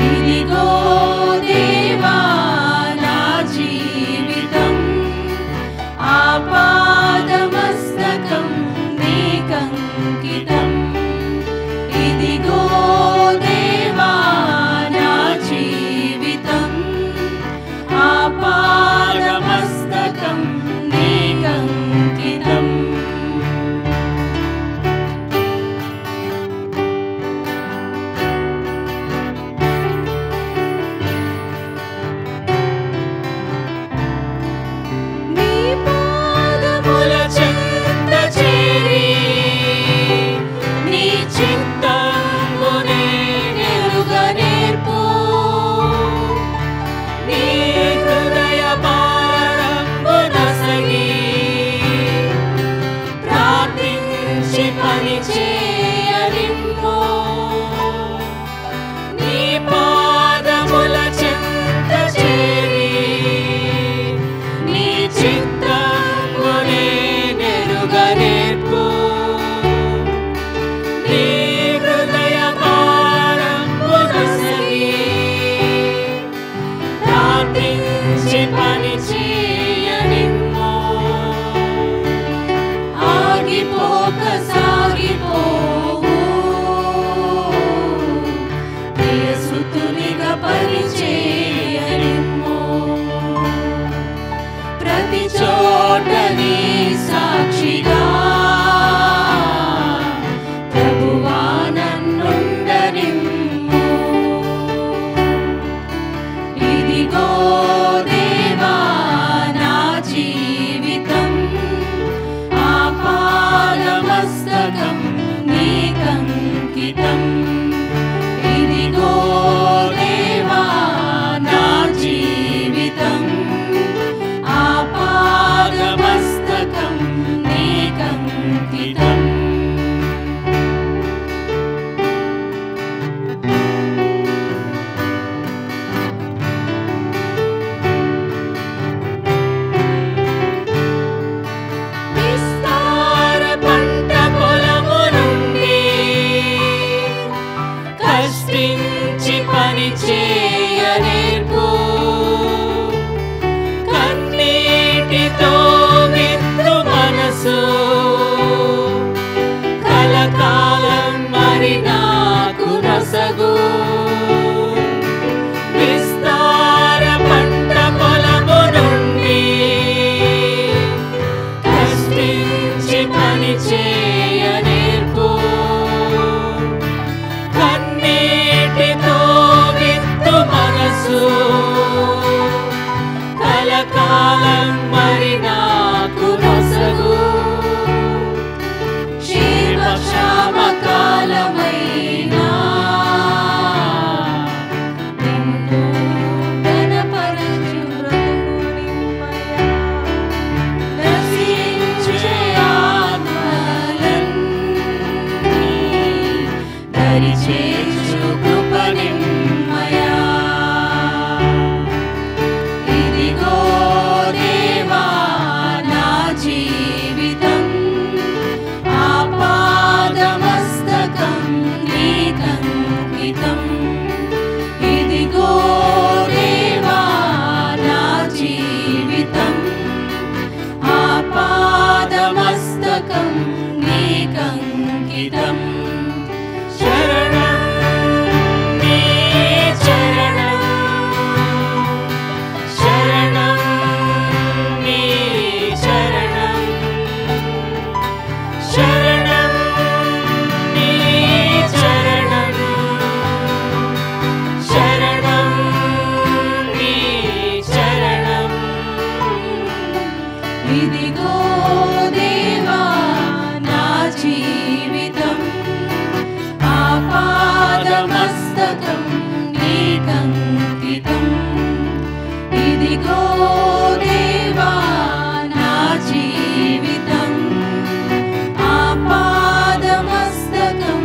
ఇదిగో దేవా నా జీవితం ఆపాదమస్తకం నీకంకితం ఇదిగో దేవా నా జీవితం ఆపాదమస్తకం నీకంకితం ప్రతి చోటని సాక్షిగా ప్రభువా నన్నుండనిమ్ము ఇదిగో దేవా నా జీవితం ఆపాదమస్తకం నీకంకితం ఇదిగో దేవా నా జీవితం ఆపాదమస్తకం నీకంకితం విస్తార పంట పొలము నుండి కష్టించి పని చేయనేర్పు కన్నీటితో విత్తు మనసు కలకాలం మరి నాకు నసగు విస్తార పంట పొలము నుండి కష్టించి పని చేయనేర్పు కన్నీటితో విత్తు మనసు కలకాలం మరి నాకు నొసగు క్షేమ కాలమైనా నిన్ను ఘనపరచు బ్రతుకునిమ్మయా నశించే ఆత్మలన్నీ దరి చేర్చు కృపనిమ్మయా ఇదిగో దేవా నా జీవితం ఆపాదమస్తకం నీకంకితం ఇదిగో దేవా నా జీవితం ఆపాదమస్తకం నీకంకితం శరణం నీ చరణం శరణం నీ చరణం శరణం నీ చరణం శరణం నీ చరణం ఇదిగో దేవా నా జీవితం ఆపాదమస్తకం నీకంకితం ఇదిగో దేవా నా జీవితం ఆపాదమస్తకం